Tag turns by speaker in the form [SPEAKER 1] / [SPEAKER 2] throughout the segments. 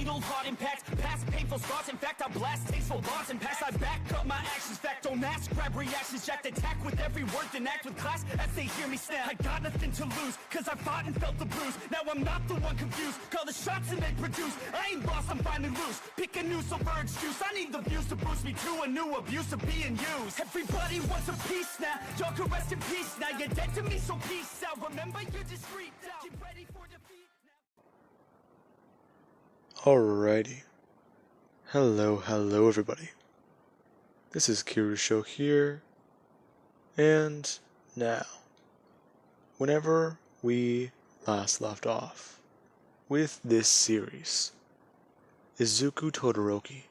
[SPEAKER 1] fatal heart impacts, past painful scars. In fact, I blast tasteful bars and pass. I back up my actions, fact don't ask, grab reactions, jacked attack with every word, then act with class as they hear me snap. I got nothing to lose, cause I fought and felt the bruise. Now I'm not the one confused, call the shots and they produce. I ain't lost, I'm finally loose. Pick a new silver excuse, I need the views to boost me to a new abuse of being used. Everybody wants a piece now, y'all can rest in peace now. You're dead to me, so peace out. Remember, you're discreet now. Get ready for defeat now.
[SPEAKER 2] Alrighty. Hello everybody. This is Kirusho here, and now, whenever we last left off with this series, Izuku Todoroki,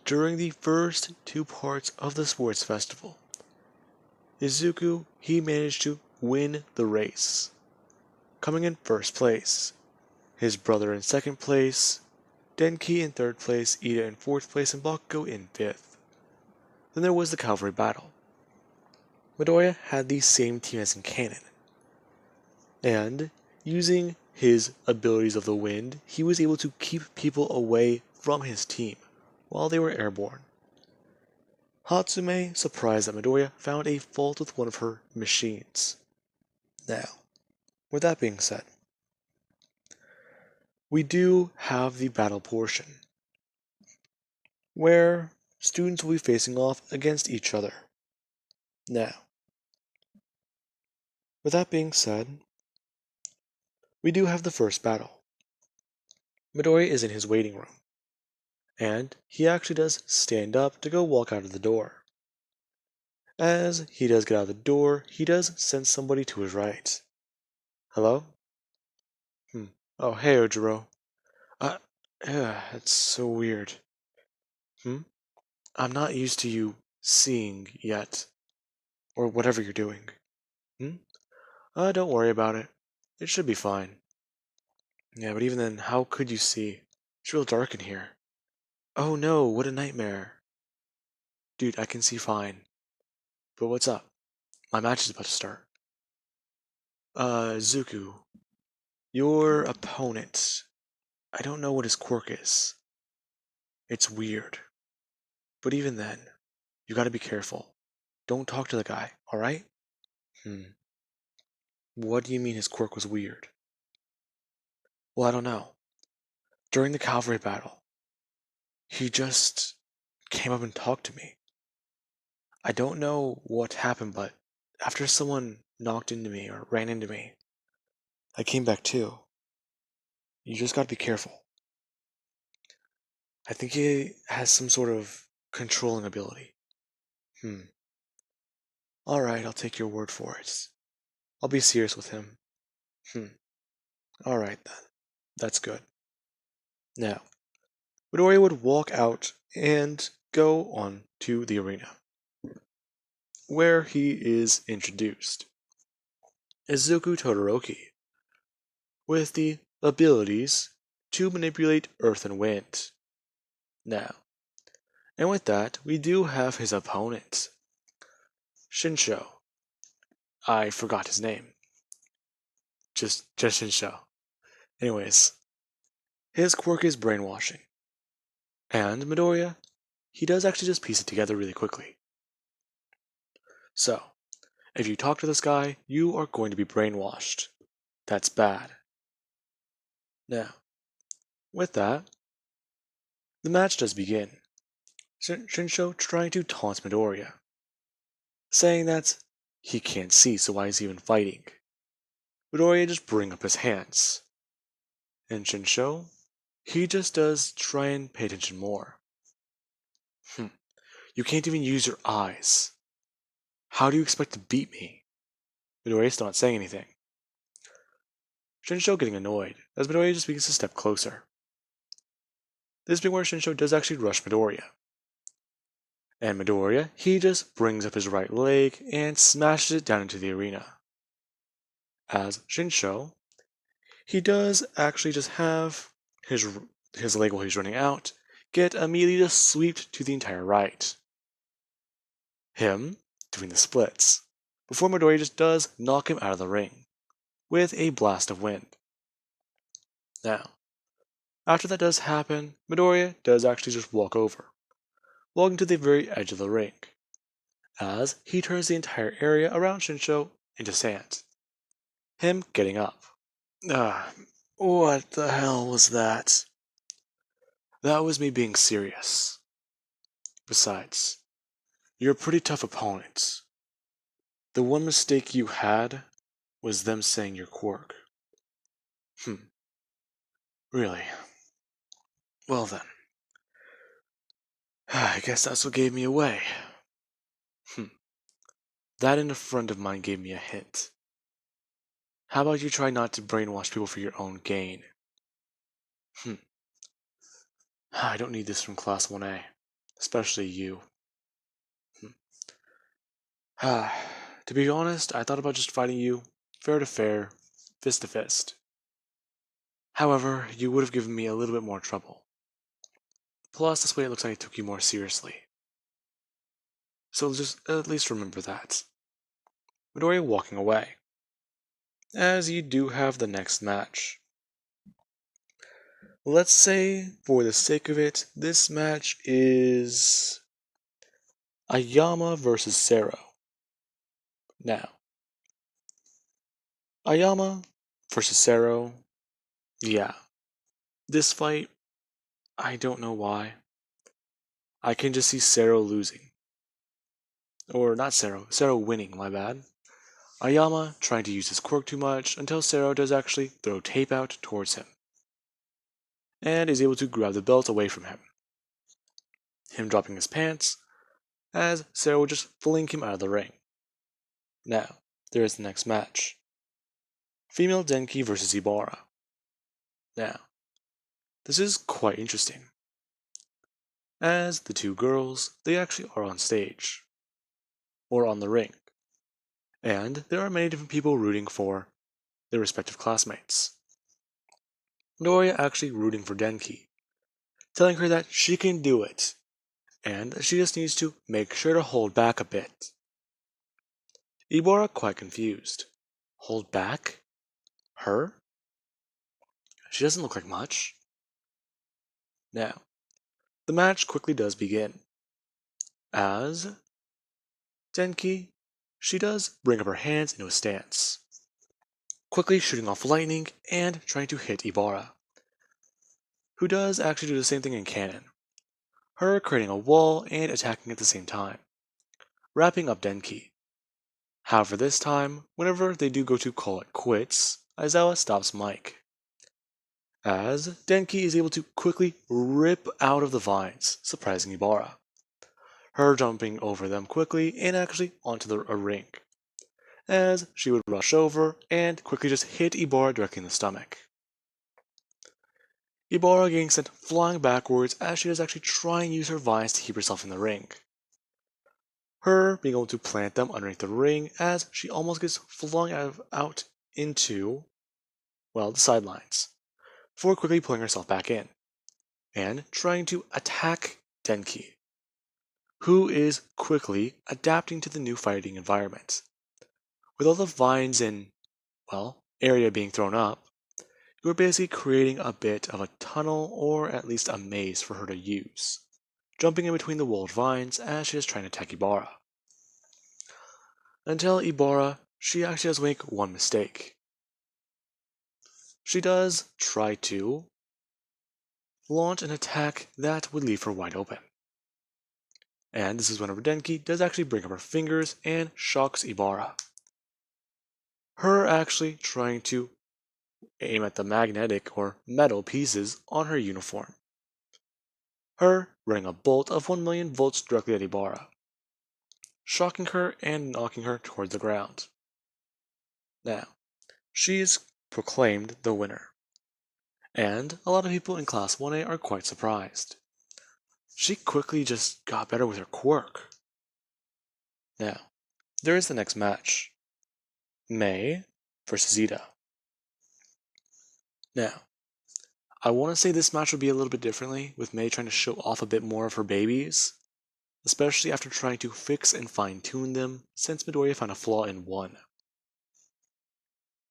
[SPEAKER 2] during the first two parts of the sports festival, Izuku, he managed to win the race, coming in first place, his brother in second place, Denki in third place, Ida in fourth place, and Bakugou in fifth. Then there was the cavalry battle. Midoriya had the same team as in canon, and using his abilities of the wind, he was able to keep people away from his team while they were airborne. Hatsume, surprised that Midoriya found a fault with one of her machines. Now, with that being said, we do have the battle portion, where students will be facing off against each other. Now, with that being said, we do have the first battle. Midoriya is in his waiting room, and he actually does stand up to go walk out of the door. As he does get out of the door, he does sense somebody to his right. Hello? Oh, hey, Ojiro. It's so weird. I'm not used to you seeing yet. Or whatever you're doing. Don't worry about it. It should be fine. Yeah, but even then, how could you see? It's real dark in here. Oh no, what a nightmare. Dude, I can see fine. But what's up? My match is about to start. Izuku. Your opponent. I don't know what his quirk is. It's weird. But even then, you gotta be careful. Don't talk to the guy, alright? What do you mean his quirk was weird? Well, I don't know. During the cavalry battle, he just came up and talked to me. I don't know what happened, but after someone knocked into me or ran into me, I came back too. You just gotta be careful. I think he has some sort of controlling ability. Alright, I'll take your word for it. I'll be serious with him. Alright then. That's good. Now, Midoriya would walk out and go on to the arena, where he is introduced. Izuku Todoroki, with the abilities to manipulate earth and wind. Now, and with that, we do have his opponent, Shinsho. I forgot his name. Just Shinsho. Anyways, his quirk is brainwashing. And Midoriya, he does actually just piece it together really quickly. So, if you talk to this guy, you are going to be brainwashed. That's bad. Now, with that, the match does begin. Shinsho trying to taunt Midoriya, saying that he can't see, so why is he even fighting? Midoriya just bring up his hands. And Shinsho, he just does try and pay attention more. You can't even use your eyes. How do you expect to beat me? Midoriya's still not saying anything. Shinsho getting annoyed, as Midoriya just begins to step closer. This being where Shinsho does actually rush Midoriya. And Midoriya, he just brings up his right leg and smashes it down into the arena. As Shinsho, he does actually just have his leg while he's running out get immediately just swept to the entire right. Him doing the splits, before Midoriya just does knock him out of the ring with a blast of wind. Now, After that does happen, Midoriya does actually just walking to the very edge of the ring, as he turns the entire area around Shinsho into sand. Him getting up. Ah, what the hell was that? That was me being serious. Besides, you're a pretty tough opponent. The one mistake you had was them saying your quirk. Really? Well then. I guess that's what gave me away. That and a friend of mine gave me a hint. How about you try not to brainwash people for your own gain? I don't need this from Class 1A. Especially you. To be honest, I thought about just fighting you, fair to fair, fist to fist. However, you would have given me a little bit more trouble. Plus, this way it looks like I took you more seriously. So just at least remember that. Midoriya walking away, as you do have the next match. Let's say, for the sake of it, this match is Ayama versus Sero. Now, Ayama versus Sero, yeah. This fight, I don't know why. I can just see Sero losing. Or not Sero, Sero winning, my bad. Ayama trying to use his quirk too much until Sero does actually throw tape out towards him, and is able to grab the belt away from him. Him dropping his pants, as Sero will just fling him out of the ring. Now, there is the next match. Female Denki versus Ibarra. Now, this is quite interesting, as the two girls, they actually are on stage, or on the ring, and there are many different people rooting for their respective classmates. Midoriya actually rooting for Denki, telling her that she can do it, and she just needs to make sure to hold back a bit. Ibarra quite confused. Hold back? Her? She doesn't look like much. Now, the match quickly does begin, as Denki, she does bring up her hands into a stance, quickly shooting off lightning and trying to hit Ibarra, who does actually do the same thing in canon, her creating a wall and attacking at the same time, wrapping up Denki. However, this time, whenever they do go to call it quits, Aizawa stops Mike, as Denki is able to quickly rip out of the vines, surprising Ibarra, her jumping over them quickly and actually onto a ring, as she would rush over and quickly just hit Ibarra directly in the stomach. Ibarra getting sent flying backwards as she does actually try and use her vines to keep herself in the ring. Her being able to plant them underneath the ring as she almost gets flung out into, well, the sidelines, before quickly pulling herself back in, and trying to attack Denki, who is quickly adapting to the new fighting environment. With all the vines and, well, area being thrown up, you are basically creating a bit of a tunnel or at least a maze for her to use, jumping in between the walled vines as she is trying to attack Ibarra. Until Ibarra, she actually does make one mistake. She does try to launch an attack that would leave her wide open. And this is whenever Denki does actually bring up her fingers and shocks Ibarra. Her actually trying to aim at the magnetic or metal pieces on her uniform. Her running a bolt of 1,000,000 volts directly at Ibarra, shocking her and knocking her toward the ground. Now, she is proclaimed the winner, and a lot of people in Class 1A are quite surprised. She quickly just got better with her quirk. Now, there is the next match. Mei versus Zita. Now, I want to say this match would be a little bit differently, with Mei trying to show off a bit more of her babies, especially after trying to fix and fine-tune them since Midoriya found a flaw in one.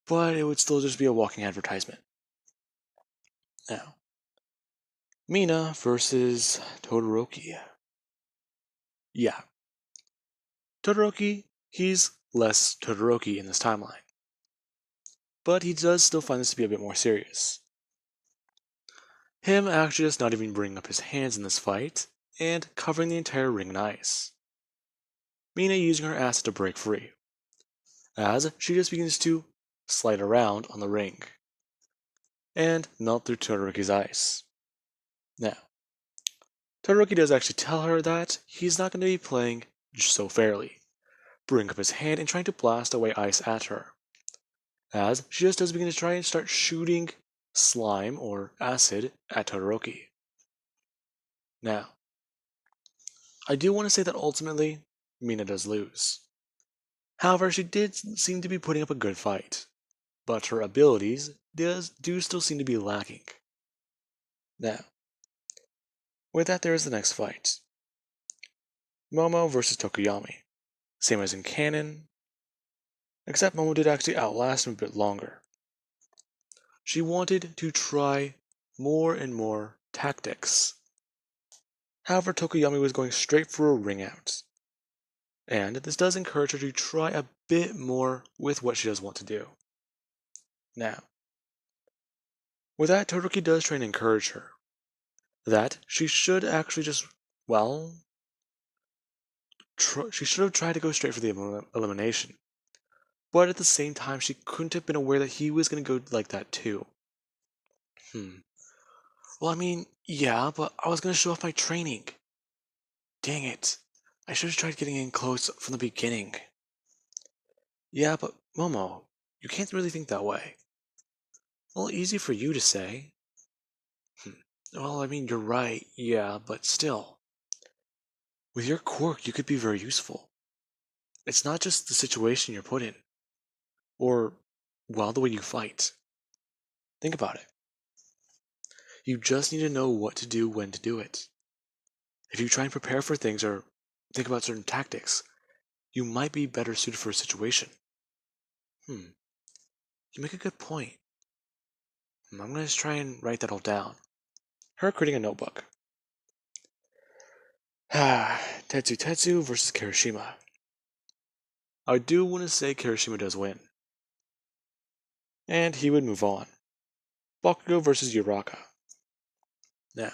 [SPEAKER 2] But it would still just be a walking advertisement. Now, Mina versus Todoroki. Yeah, Todoroki, he's less Todoroki in this timeline. But he does still find this to be a bit more serious. Him actually just not even bringing up his hands in this fight, and covering the entire ring in ice. Mina using her acid to break free, as she just begins to slide around on the ring, and melt through Todoroki's ice. Now, Todoroki does actually tell her that he's not going to be playing so fairly, bringing up his hand and trying to blast away ice at her, as she just does begin to try and start shooting slime or acid at Todoroki. Now, I do want to say that ultimately, Mina does lose. However, she did seem to be putting up a good fight, but her abilities do still seem to be lacking. Now, with that, there is the next fight. Momo versus Tokyomi. Same as in canon, except Momo did actually outlast him a bit longer. She wanted to try more and more tactics. However, Tokyomi was going straight for a ring out. And this does encourage her to try a bit more with what she does want to do. Now, with that, Todoroki does try and encourage her that she should actually just, she should have tried to go straight for the elimination. But at the same time, she couldn't have been aware that he was going to go like that too. Well, I mean, yeah, but I was going to show off my training. Dang it. I should have tried getting in close from the beginning. Yeah, but Momo, you can't really think that way. Well, easy for you to say. Well, I mean, you're right, yeah, but still. With your quirk, you could be very useful. It's not just the situation you're put in, or, well, the way you fight. Think about it. You just need to know what to do when to do it. If you try and prepare for things or think about certain tactics, you might be better suited for a situation. You make a good point. I'm going to just try and write that all down. Her creating a notebook. Tetsu versus Kirishima. I do want to say Kirishima does win. And he would move on. Bakugou versus Uraka. Now,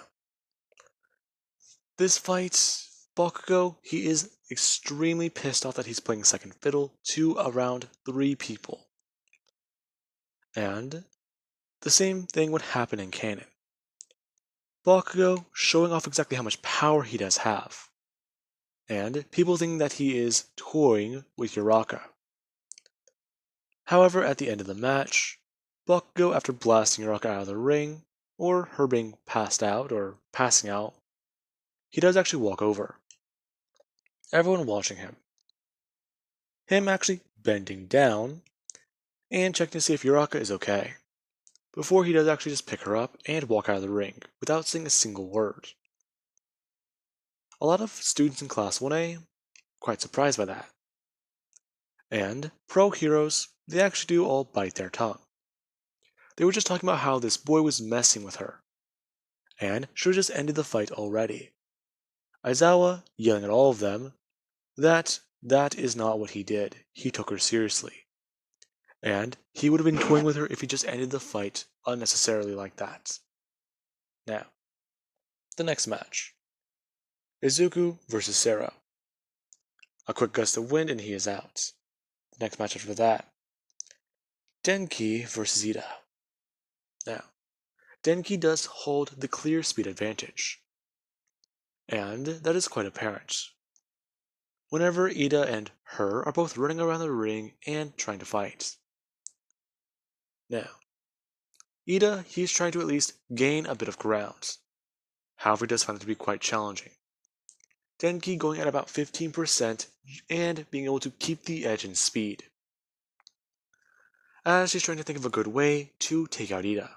[SPEAKER 2] this fight, Bakugou, he is extremely pissed off that he's playing second fiddle to around 3 people. And the same thing would happen in canon. Bakugou showing off exactly how much power he does have. And people thinking that he is toying with Uraka. However, at the end of the match, Bakugou, after blasting Uraka out of the ring, or her being passed out or passing out, he does actually walk over. Everyone watching him. Him actually bending down and checking to see if Uraka is okay, before he does actually just pick her up and walk out of the ring without saying a single word. A lot of students in Class 1A quite surprised by that. And pro heroes, they actually do all bite their tongue. They were just talking about how this boy was messing with her, and should have just ended the fight already. Aizawa yelling at all of them that is not what he did. He took her seriously. And he would have been toying with her if he just ended the fight unnecessarily like that. Now, the next match. Izuku versus Sero. A quick gust of wind and he is out. The next match after that. Denki versus Zita. Now, Denki does hold the clear speed advantage. And that is quite apparent. Whenever Ida and her are both running around the ring and trying to fight. Now, Ida, he's trying to at least gain a bit of ground. However, he does find it to be quite challenging. Denki going at about 15% and being able to keep the edge in speed, as she's trying to think of a good way to take out Ida.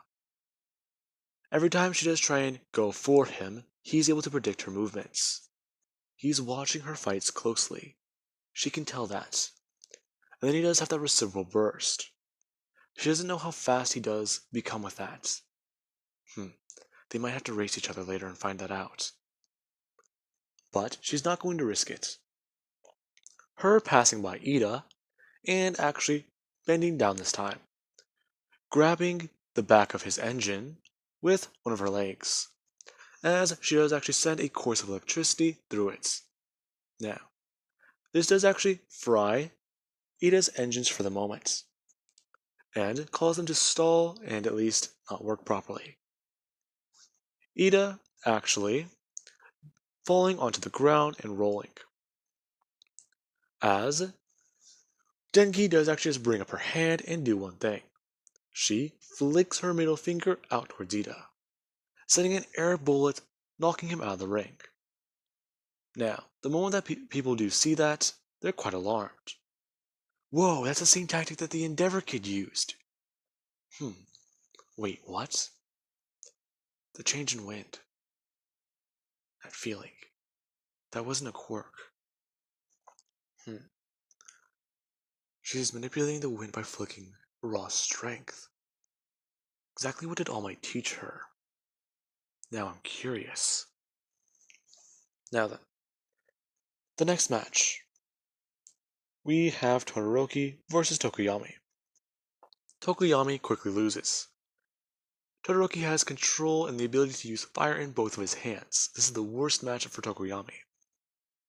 [SPEAKER 2] Every time she does try and go for him, he's able to predict her movements. He's watching her fights closely. She can tell that. And then he does have that reciprocal burst. She doesn't know how fast he does become with that. they might have to race each other later and find that out. But she's not going to risk it. Her passing by Ida and actually bending down this time, grabbing the back of his engine with one of her legs, as she does actually send a course of electricity through it. Now, this does actually fry Ida's engines for the moment, and cause them to stall and at least not work properly. Ida actually falling onto the ground and rolling, as Denki does actually just bring up her hand and do one thing. She flicks her middle finger out towards Zita, sending an air bullet, knocking him out of the ring. Now, the moment that people do see that, they're quite alarmed. Whoa, that's the same tactic that the Endeavor kid used. Wait, what? The change in wind. That feeling. That wasn't a quirk. She's manipulating the wind by flicking raw strength. Exactly what did All Might teach her? Now I'm curious. Now then, the next match. We have Todoroki versus Tokyomi. Tokyomi quickly loses. Todoroki has control and the ability to use fire in both of his hands. This is the worst matchup for Tokyomi,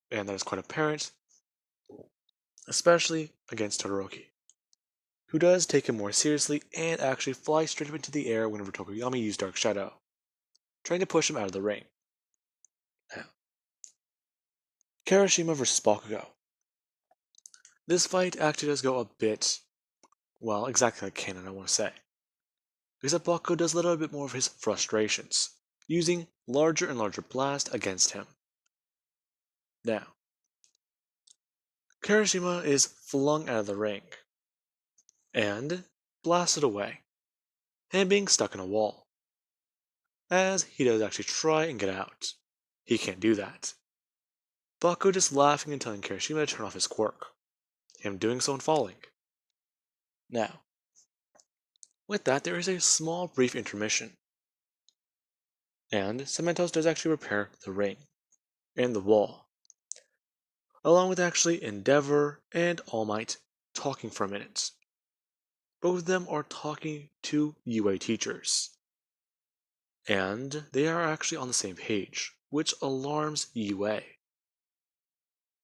[SPEAKER 2] and that is quite apparent, especially against Todoroki, who does take him more seriously and actually fly straight up into the air whenever Tokyomi used Dark Shadow, trying to push him out of the ring. Now, Kirishima versus Bakugou. This fight actually does go a bit, well, exactly like canon, I want to say, because that Bakugou does let out a bit more of his frustrations, using larger and larger blast against him. Now, Kirishima is flung out of the ring and blasted away, him being stuck in a wall. As he does actually try and get out, he can't do that. Bakugou just laughing and telling Kirishima to turn off his quirk, him doing so and falling. Now, with that, there is a small brief intermission, and Cementos does actually repair the ring and the wall, along with actually Endeavor and All Might talking for a minute. Both of them are talking to UA teachers, and they are actually on the same page, which alarms UA.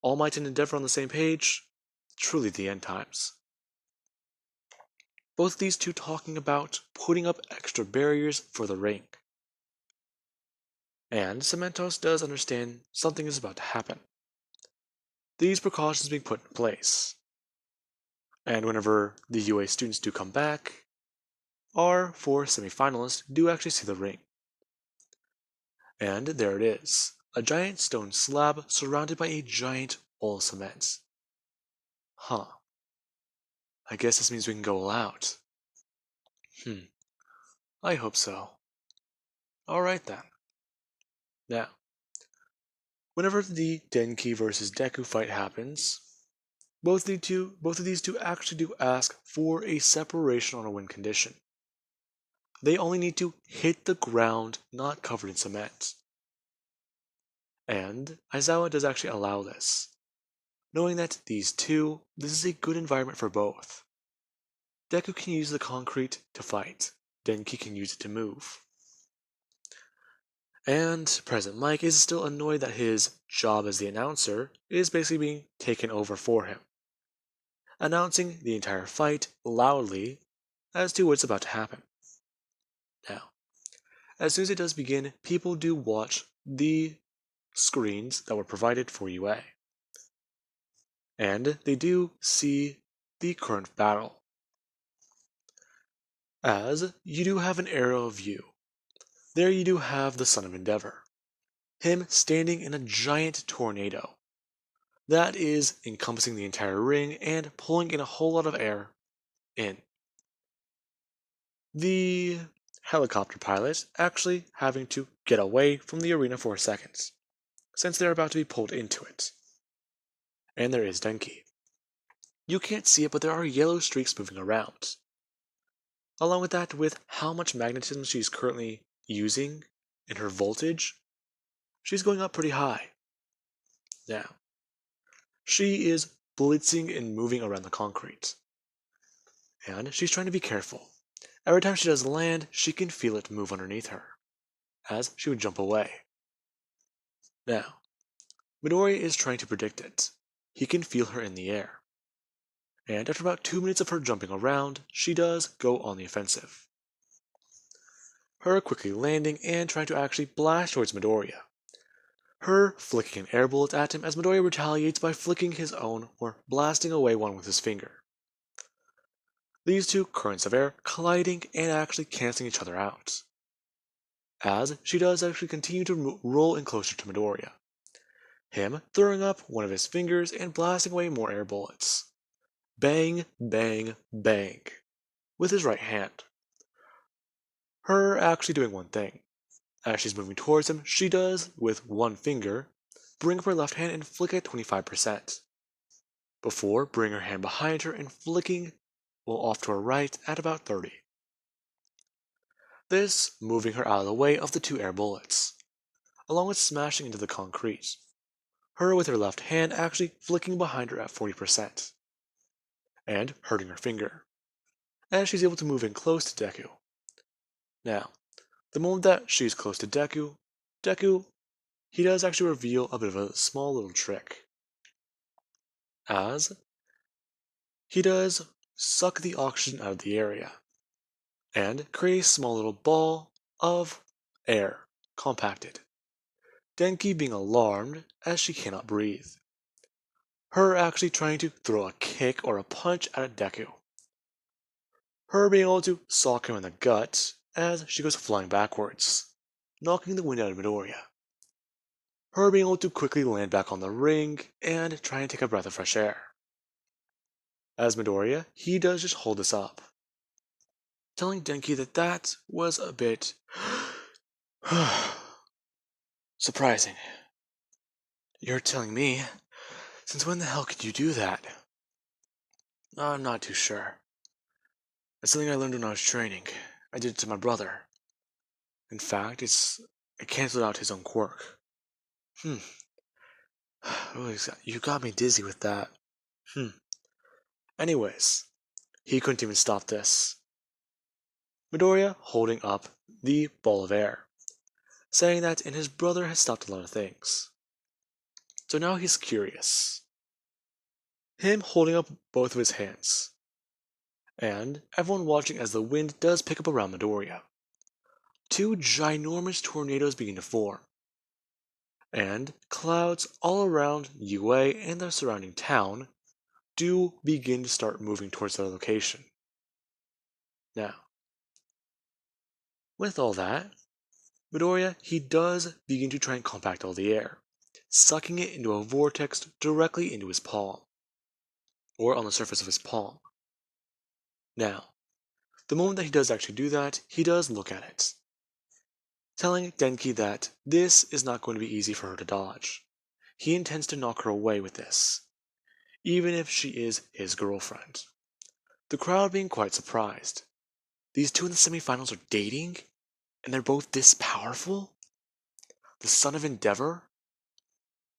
[SPEAKER 2] All Might and Endeavor on the same page, truly the end times. Both these two talking about putting up extra barriers for the ring. And Cementos does understand something is about to happen. These precautions being put in place. And whenever the UA students do come back, our four semi-finalists do actually see the ring. And there it is, a giant stone slab surrounded by a giant wall of cement. I guess this means we can go all out. I hope so. Alright then. Now, whenever the Denki versus Deku fight happens, both of these two actually do ask for a separation on a win condition. They only need to hit the ground not covered in cement. And Aizawa does actually allow this, knowing that this is a good environment for both. Deku can use the concrete to fight, Denki can use it to move. And President Mike is still annoyed that his job as the announcer is basically being taken over for him, announcing the entire fight loudly as to what's about to happen. Now, as soon as it does begin, people do watch the screens that were provided for UA, and they do see the current battle. As you do have an aerial view, there you do have the Son of Endeavor, him standing in a giant tornado that is encompassing the entire ring and pulling in a whole lot of air in. The helicopter pilot actually having to get away from the arena for a second, since they're about to be pulled into it. And there is Denki. You can't see it, but there are yellow streaks moving around. Along with that, with how much magnetism she's currently using in her voltage, she's going up pretty high. Now, she is blitzing and moving around the concrete. And she's trying to be careful. Every time she does land, she can feel it move underneath her, as she would jump away. Now, Midoriya is trying to predict it. He can feel her in the air. And after about 2 minutes of her jumping around, she does go on the offensive. Her quickly landing and trying to actually blast towards Midoriya. Her flicking an air bullet at him as Midoriya retaliates by flicking his own or blasting away one with his finger. These two currents of air colliding and actually canceling each other out. As she does actually continue to roll in closer to Midoriya. Him throwing up one of his fingers and blasting away more air bullets. Bang, bang, bang. With his right hand. Her actually doing one thing. As she's moving towards him, she does, with one finger, bring up her left hand and flick at 25%. Before bringing her hand behind her and flicking off to her right at about 30. This moving her out of the way of the two air bullets, along with smashing into the concrete. Her with her left hand actually flicking behind her at 40%, and hurting her finger, as she's able to move in close to Deku. Now, the moment that she's close to Deku, he does actually reveal a bit of a small little trick. As he does suck the oxygen out of the area, and create a small little ball of air, compacted. Denki being alarmed as she cannot breathe. Her actually trying to throw a kick or a punch at Deku. Her being able to sock him in the gut as she goes flying backwards, knocking the wind out of Midoriya. Her being able to quickly land back on the ring and try and take a breath of fresh air. As Midoriya, he does just hold this up, telling Denki that was a bit surprising. You're telling me? Since when the hell could you do that? I'm not too sure. It's something I learned when I was training. I did it to my brother. In fact, it canceled out his own quirk. You got me dizzy with that. Anyways, he couldn't even stop this. Midoriya holding up the ball of air, saying that his brother has stopped a lot of things. So now he's curious. Him holding up both of his hands. And everyone watching as the wind does pick up around Midoriya. Two ginormous tornadoes begin to form. And clouds all around UA and the surrounding town do begin to start moving towards their location. Now, with all that, Midoriya, he does begin to try and compact all the air, sucking it into a vortex directly into his palm, or on the surface of his palm. Now, the moment that he does actually do that, he does look at it, telling Denki that this is not going to be easy for her to dodge. He intends to knock her away with this, even if she is his girlfriend. The crowd being quite surprised. These two in the semifinals are dating? And they're both this powerful? The son of Endeavor?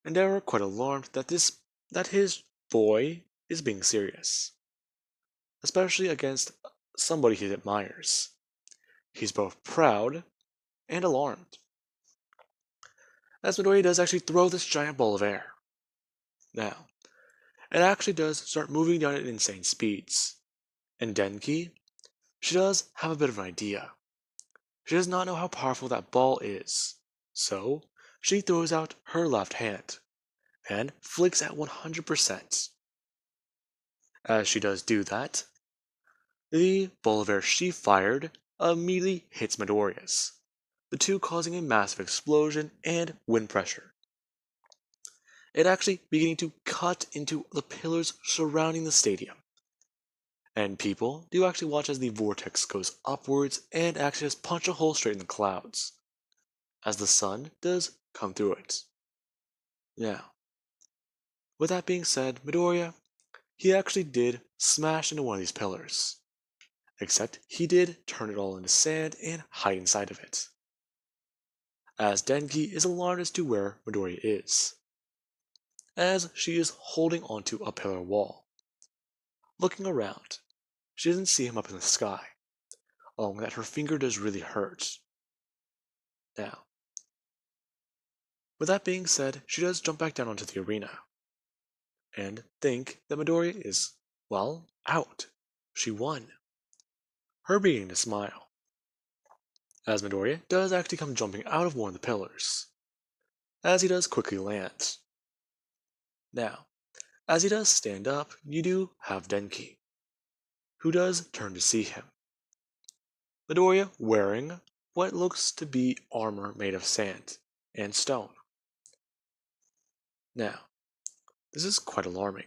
[SPEAKER 2] Endeavor quite alarmed that his boy is being serious. Especially against somebody he admires. He's both proud and alarmed. As Midoriya does actually throw this giant ball of air. Now, it actually does start moving down at insane speeds. And Denki, she does have a bit of an idea. She does not know how powerful that ball is, so she throws out her left hand and flicks at 100%. As she does do that, the ball of air she fired immediately hits Midoriya's, the two causing a massive explosion and wind pressure. It actually beginning to cut into the pillars surrounding the stadium. And people do actually watch as the vortex goes upwards and actually just punch a hole straight in the clouds, as the sun does come through it. Now, with that being said, Midoriya, he actually did smash into one of these pillars. Except he did turn it all into sand and hide inside of it. as Denki is alarmed as to where Midoriya is, as she is holding onto a pillar wall. Looking around, she doesn't see him up in the sky, along with that her finger does really hurt. Now, with that being said, she does jump back down onto the arena, and think that Midoriya is, well, out. She won. Her beginning to smile, as Midoriya does actually come jumping out of one of the pillars, as he does quickly land. Now, as he does stand up, you do have Denki, who does turn to see him. Midoriya wearing what looks to be armor made of sand and stone. Now, this is quite alarming.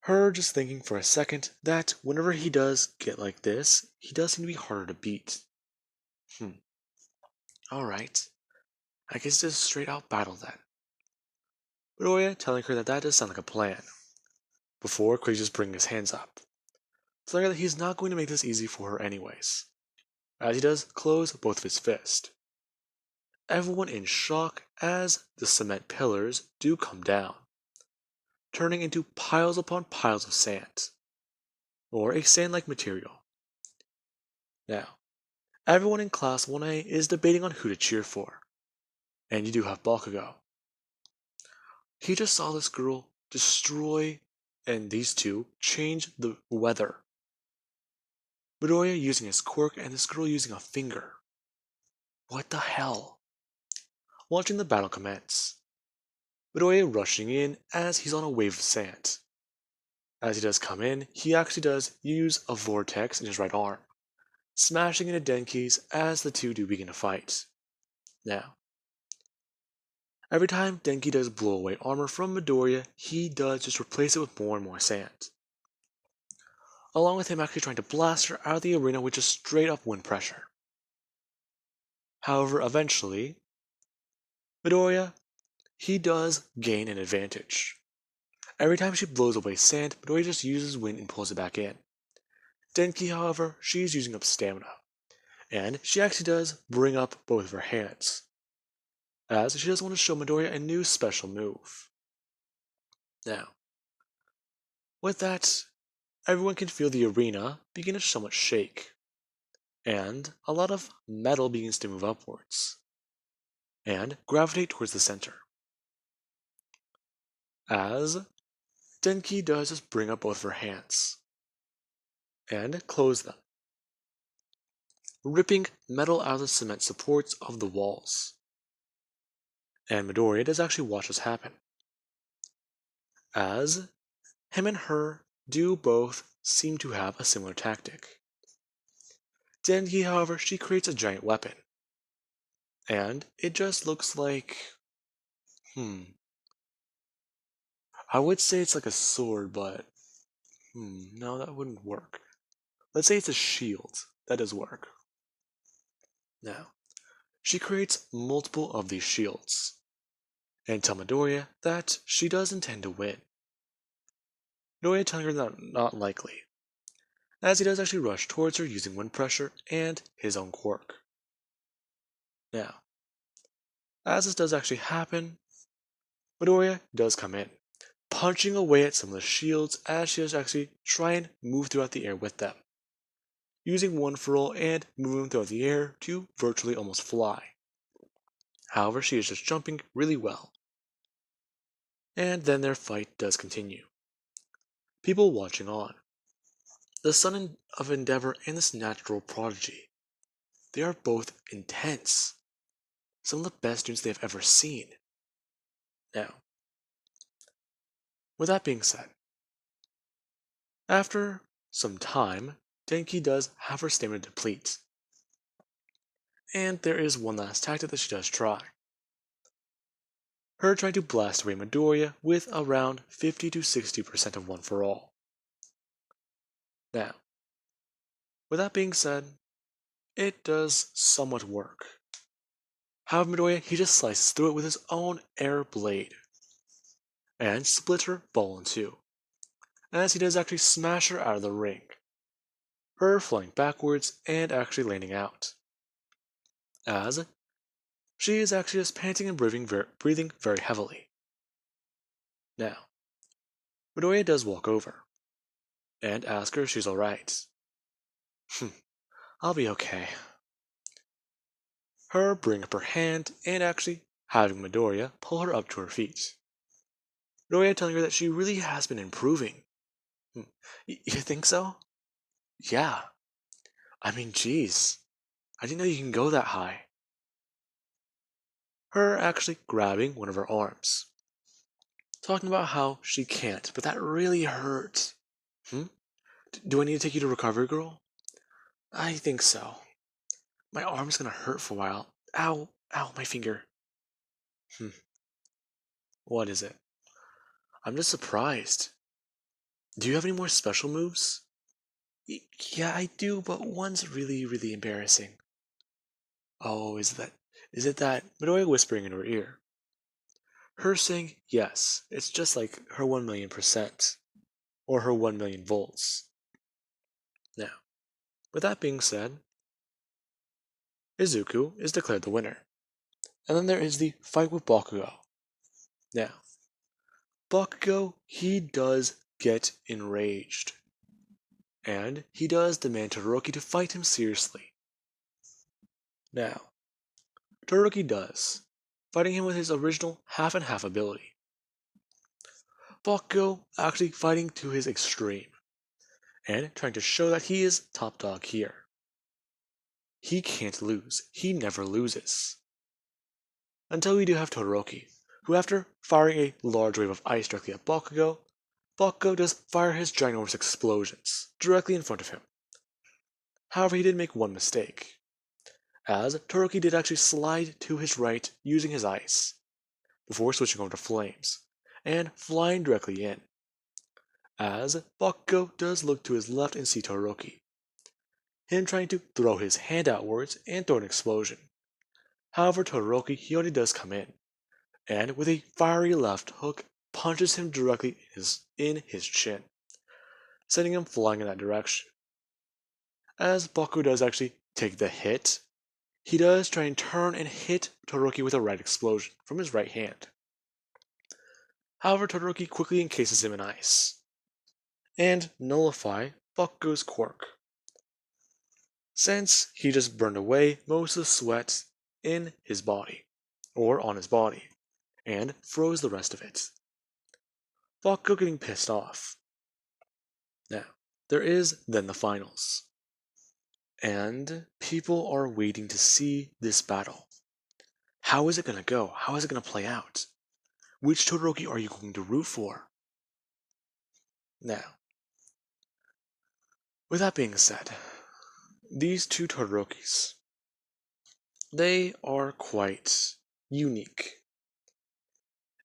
[SPEAKER 2] Her just thinking for a second that whenever he does get like this, he does seem to be harder to beat. Alright, I guess it's a straight out battle then. Midoriya telling her that does sound like a plan, before quickly just bringing his hands up, telling her that he's not going to make this easy for her anyways, as he does close both of his fists. Everyone in shock as the cement pillars do come down, turning into piles upon piles of sand, or a sand-like material. Now, everyone in Class 1A is debating on who to cheer for, and you do have Bakugou. He just saw this girl destroy, and these two change the weather. Midoriya using his quirk and this girl using a finger. What the hell? Watching the battle commence, Midoriya rushing in as he's on a wave of sand. As he does come in, he actually does use a vortex in his right arm, smashing into Denki's as the two do begin to fight. Now, every time Denki does blow away armor from Midoriya, he does just replace it with more and more sand, along with him actually trying to blast her out of the arena with just straight up wind pressure. However, eventually, Midoriya, he does gain an advantage. Every time she blows away sand, Midoriya just uses wind and pulls it back in. Denki, however, she's using up stamina, and she actually does bring up both of her hands, as she does want to show Midoriya a new special move. Now, with that, everyone can feel the arena begin to somewhat shake, and a lot of metal begins to move upwards, and gravitate towards the center. As Denki does just bring up both of her hands, and close them, ripping metal out of the cement supports of the walls. And Midoriya does actually watch this happen, as him and her do both seem to have a similar tactic. Denki, however, she creates a giant weapon, and it just looks like, I would say it's like a sword, but no, that wouldn't work. Let's say it's a shield. That does work. Now, she creates multiple of these shields, and tell Midoriya that she does intend to win. Midoriya telling her that not likely, as he does actually rush towards her using wind pressure and his own quirk. Now, as this does actually happen, Midoriya does come in, punching away at some of the shields as she does actually try and move throughout the air with them, using one for all and moving throughout the air to virtually almost fly. However, she is just jumping really well. And then their fight does continue. People watching on. The son of Endeavor and this natural prodigy. They are both intense. Some of the best students they have ever seen. Now, with that being said, after some time, Denki does have her stamina deplete. And there is one last tactic that she does try. Her trying to blast away Midoriya with around 50 to 60% of one for all. Now, with that being said, it does somewhat work. However, Midoriya, he just slices through it with his own air blade, and splits her ball in two, as he does actually smash her out of the ring, her flying backwards and actually landing out. As She is actually just panting and breathing very heavily. Now, Midoriya does walk over and ask her if she's alright. I'll be okay. Her bring up her hand and actually having Midoriya pull her up to her feet. Midoriya telling her that she really has been improving. You think so? Yeah. I mean, geez. I didn't know you can go that high. Her actually grabbing one of her arms. Talking about how she can't, but that really hurt. Do I need to take you to recovery, girl? I think so. My arm's gonna hurt for a while. Ow, ow, my finger. What is it? I'm just surprised. Do you have any more special moves? Yeah, I do, but one's really embarrassing. Oh, is it that Midoriya whispering in her ear? Her saying yes, it's just like her 1,000,000%, or her 1,000,000 volts. Now, with that being said, Izuku is declared the winner. And then there is the fight with Bakugou. Now, Bakugou, he does get enraged. And he does demand Todoroki to fight him seriously. Now, Todoroki does, fighting him with his original half and half ability. Bakugou actually fighting to his extreme, and trying to show that he is top dog here. He can't lose, he never loses. Until we do have Todoroki, who after firing a large wave of ice directly at Bakugou, Bakugou does fire his ginormous explosions directly in front of him. However, he did make one mistake, as Todoroki did actually slide to his right using his ice, before switching over to flames, and flying directly in, as Bakugou does look to his left and see Todoroki, him trying to throw his hand outwards and throw an explosion. However, Todoroki, he already does come in, and with a fiery left hook, punches him directly in his chin, sending him flying in that direction. As Bakugou does actually take the hit, he does try and turn and hit Todoroki with a right explosion from his right hand. However, Todoroki quickly encases him in ice, and nullify Bakugou's quirk, since he just burned away most of the sweat in his body, or on his body, and froze the rest of it. Bakugou getting pissed off. Now, there is then the finals. And people are waiting to see this battle. How is it going to go? How is it going to play out? Which Todoroki are you going to root for? Now, with that being said, these two Todorokis, they are quite unique.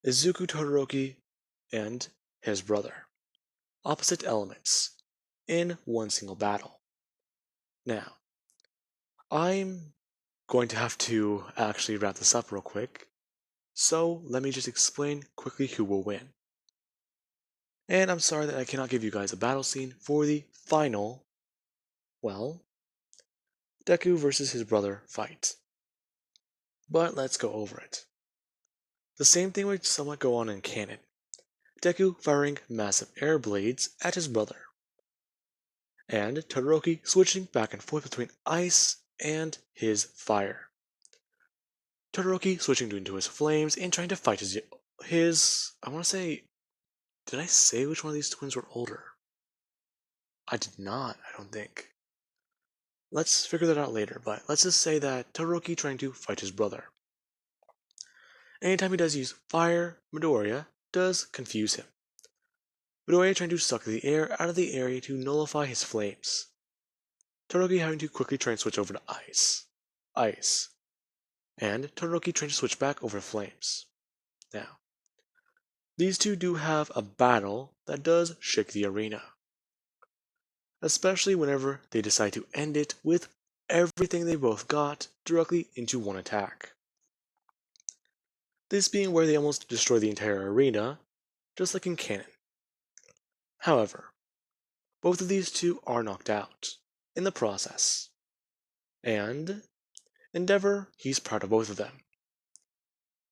[SPEAKER 2] Izuku Todoroki and his brother, opposite elements, in one single battle. Now, I'm going to have to actually wrap this up real quick, so let me just explain quickly who will win. And I'm sorry that I cannot give you guys a battle scene for the final, well, Deku versus his brother fight. But let's go over it. The same thing would somewhat go on in canon. Deku firing massive air blades at his brother, and Todoroki switching back and forth between ice and his fire. Todoroki switching into his flames and trying to fight his I want to say, did I say which one of these twins were older? I did not, I don't think. Let's figure that out later, but let's just say that Todoroki trying to fight his brother. Anytime he does use fire, Midoriya does confuse him. Midoriya trying to suck the air out of the area to nullify his flames. Todoroki having to quickly try and switch over to ice. And Todoroki trying to switch back over to flames. Now, these two do have a battle that does shake the arena. Especially whenever they decide to end it with everything they both got directly into one attack. This being where they almost destroy the entire arena, just like in canon. However, both of these two are knocked out in the process. And Endeavor, he's proud of both of them,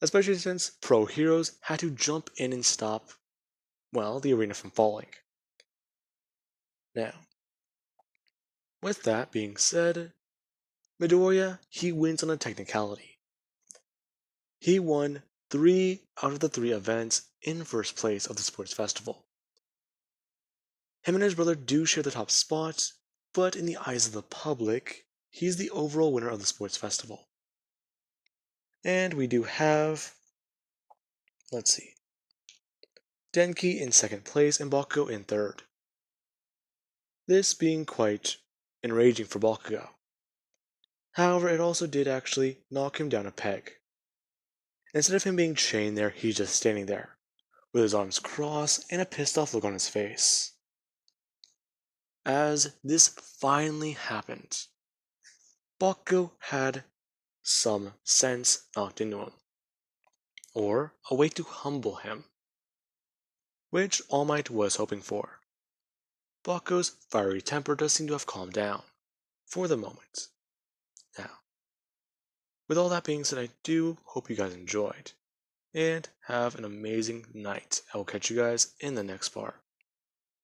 [SPEAKER 2] especially since pro heroes had to jump in and stop, well, the arena from falling. Now, with that being said, Midoriya, he wins on a technicality. He won 3 out of the 3 events in first place of the sports festival. Him and his brother do share the top spot, but in the eyes of the public, he's the overall winner of the sports festival. And we do have, let's see, Denki in second place and Bakugou in third. This being quite enraging for Bakugou. However, it also did actually knock him down a peg. Instead of him being chained there, he's just standing there, with his arms crossed and a pissed off look on his face. As this finally happened, Bakugou had some sense knocked into him, or a way to humble him, which All Might was hoping for. Bakugou's fiery temper does seem to have calmed down, for the moment. Now, with all that being said, I do hope you guys enjoyed, and have an amazing night. I will catch you guys in the next part.